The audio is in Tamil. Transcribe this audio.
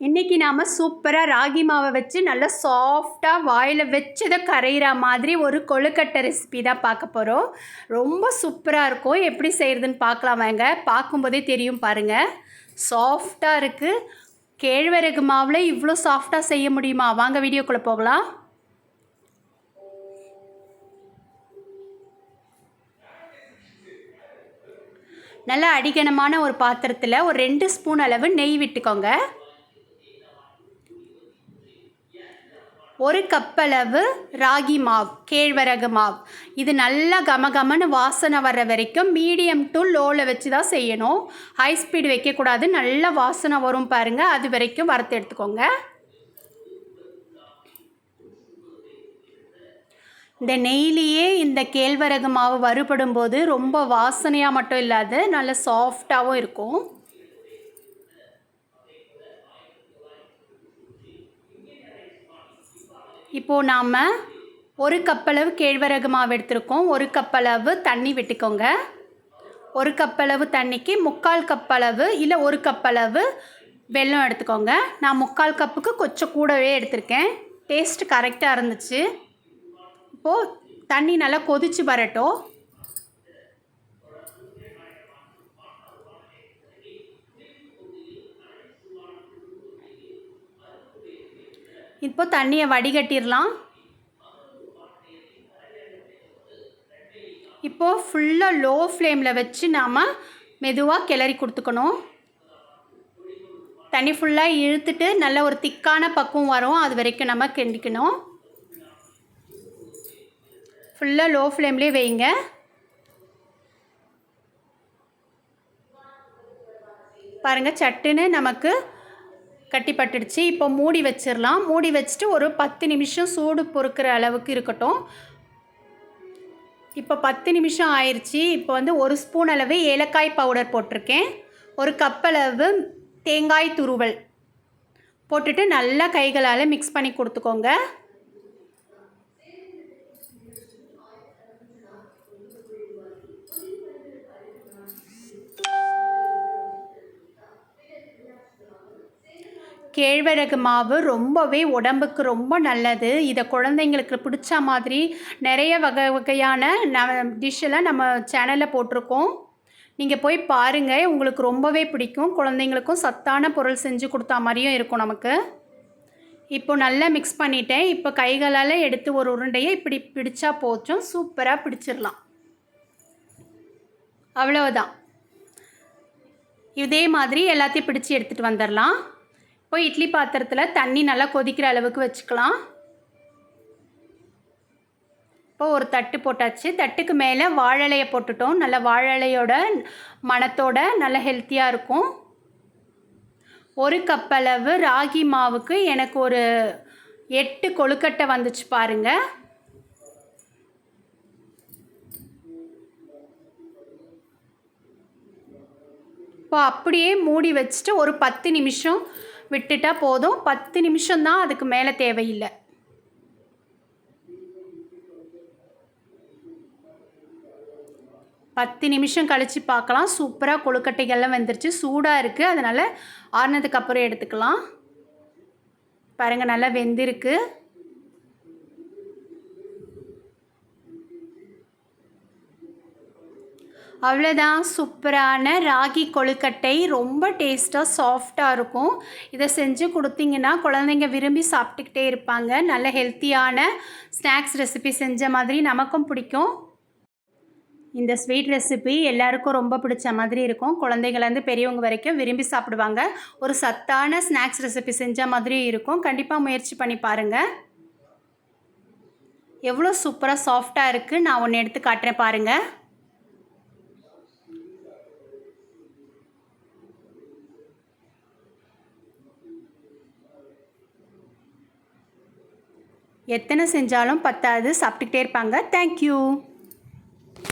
இன்றைக்கி நாம் சூப்பராக ராகி மாவை வச்சு நல்லா சாஃப்டாக வாயில் வச்சதை கரையிற மாதிரி ஒரு கொழுக்கட்டை ரெசிபி தான் பார்க்க போகிறோம். ரொம்ப சூப்பராக இருக்கும். எப்படி செய்கிறதுன்னு பார்க்கலாம் வாங்க. பார்க்கும்போதே தெரியும் பாருங்கள், சாஃப்டாக இருக்குது. கேழ்வரகு மாவில் இவ்வளோ சாஃப்டாக செய்ய முடியுமா? வாங்க வீடியோக்குள்ளே போகலாம். நல்லா அடிகனமான ஒரு பாத்திரத்தில் ஒரு 2 ஸ்பூன் அளவு நெய் விட்டுக்கோங்க. 1 கப் அளவு ராகி மாவு, கேழ்வரகு மாவு. இது நல்லா கமகமன்னு வாசனை வர்ற வரைக்கும் மீடியம் டு லோவில் வச்சு தான் செய்யணும். ஹை ஸ்பீடு வைக்கக்கூடாது. நல்லா வாசனை வரும் பாருங்கள், அது வரைக்கும் வறுத்து எடுத்துக்கோங்க. இந்த நெய்லியே இந்த கேழ்வரகு மாவு வறுபடும் போது ரொம்ப வாசனையாக மட்டும் இல்லாது நல்ல சாஃப்டாகவும் இருக்கும். இப்போது நாம் 1 கப் அளவு கேழ்வரகு மாவு எடுத்துருக்கோம். 1 கப் அளவு தண்ணி விட்டுக்கோங்க. 1 கப் அளவு தண்ணிக்கு 3/4 கப் அளவு இல்லை 1 கப் அளவு வெல்லம் எடுத்துக்கோங்க. நான் 3/4 கப்புக்கு கொஞ்சம் கூடவே எடுத்திருக்கேன். டேஸ்ட்டு கரெக்டாக இருந்துச்சு. இப்போது தண்ணி நல்லா கொதித்து வரட்டும். இப்போ தண்ணியை வடிகட்டிடலாம். இப்போது ஃபுல்லாக லோ ஃப்ளேமில் வச்சு நாம் மெதுவாக கிளறி கொடுத்துக்கணும். தண்ணி ஃபுல்லாக இழுத்துட்டு நல்ல ஒரு திக்கான பக்குவம் வரும், அது வரைக்கும் நம்ம கிண்டிக்கணும். ஃபுல்லாக லோ ஃப்ளேம்லேயே வைங்க. பாருங்கள், சட்டுன்னு நமக்கு கட்டிப்பட்டுடுச்சு. இப்போ மூடி வச்சிடலாம். மூடி வச்சுட்டு ஒரு 10 நிமிஷம் சூடு பொறுக்கிற அளவுக்கு இருக்கட்டும். இப்போ 10 நிமிஷம் ஆயிடுச்சு. இப்போ 1 ஸ்பூன் அளவு ஏலக்காய் பவுடர் போட்டிருக்கேன். 1 கப் அளவு தேங்காய் துருவல் போட்டுட்டு நல்லா கைகளால் மிக்ஸ் பண்ணி கொடுத்துக்கோங்க. கேழ்வரகு மாவு ரொம்பவே உடம்புக்கு ரொம்ப நல்லது. இதை குழந்தைங்களுக்கு பிடிச்ச மாதிரி நிறைய வகையான டிஷ்ஷெல்லாம் நம்ம சேனலில் போட்டிருக்கோம். நீங்கள் போய் பாருங்கள், உங்களுக்கு ரொம்பவே பிடிக்கும். குழந்தைங்களுக்கும் சத்தான பொருள் செஞ்சு கொடுத்தா மாதிரியும் இருக்கும் நமக்கு. இப்போ நல்லா மிக்ஸ் பண்ணிட்டேன். இப்போ கைகளால் எடுத்து ஒரு உருண்டையை இப்படி பிடிச்சா போச்சும், சூப்பராக பிடிச்சிடலாம். அவ்வளவுதான். இதே மாதிரி எல்லாத்தையும் பிடிச்சி எடுத்துகிட்டு வந்துடலாம். இப்போ இட்லி பாத்திரத்தில் தண்ணி நல்லா கொதிக்கிற அளவுக்கு வச்சுக்கலாம். இப்போ ஒரு தட்டு போட்டாச்சு. தட்டுக்கு மேலே வாழலையை போட்டுட்டோம். நல்ல வாழலையோட மணத்தோட நல்ல ஹெல்த்தியாக இருக்கும். 1 கப் அளவு ராகி மாவுக்கு எனக்கு ஒரு 8 கொழுக்கட்டை வந்துச்சு பாருங்கள். இப்போ அப்படியே மூடி வச்சுட்டு ஒரு 10 நிமிஷம் விட்டுட்டா போதும். 10 நிமிஷம்தான், அதுக்கு மேலே தேவையில்லை. பத்து நிமிஷம் கழித்து பார்க்கலாம். சூப்பராக கொழுக்கட்டைகள்லாம் வெந்துருச்சு. சூடாக இருக்குது, அதனால் ஆறுனதுக்கு அப்புறம் எடுத்துக்கலாம். பாருங்கள், நல்லா வெந்திருக்கு. அவ்வளோதான், சூப்பரான ராகி கொழுக்கட்டை. ரொம்ப டேஸ்ட்டாக சாஃப்டாக இருக்கும். இதை செஞ்சு கொடுத்தீங்கன்னா குழந்தைங்க விரும்பி சாப்பிட்டுக்கிட்டே இருப்பாங்க. நல்ல ஹெல்த்தியான ஸ்நாக்ஸ் ரெசிபி செஞ்ச மாதிரி நமக்கும் பிடிக்கும். இந்த ஸ்வீட் ரெசிபி எல்லாருக்கும் ரொம்ப பிடிச்ச மாதிரி இருக்கும். குழந்தைங்கள்லேருந்து பெரியவங்க வரைக்கும் விரும்பி சாப்பிடுவாங்க. ஒரு சத்தான ஸ்நாக்ஸ் ரெசிபி செஞ்ச மாதிரி இருக்கும். கண்டிப்பாக முயற்சி பண்ணி பாருங்கள். எவ்வளோ சூப்பராக சாஃப்டாக இருக்குது. நான் ஒன்று எடுத்து காட்டுறேன் பாருங்கள். எத்தனை செஞ்சாலும் பத்தாது, சாப்பிட்டுக்கிட்டே இருப்பாங்க. தேங்க்யூ.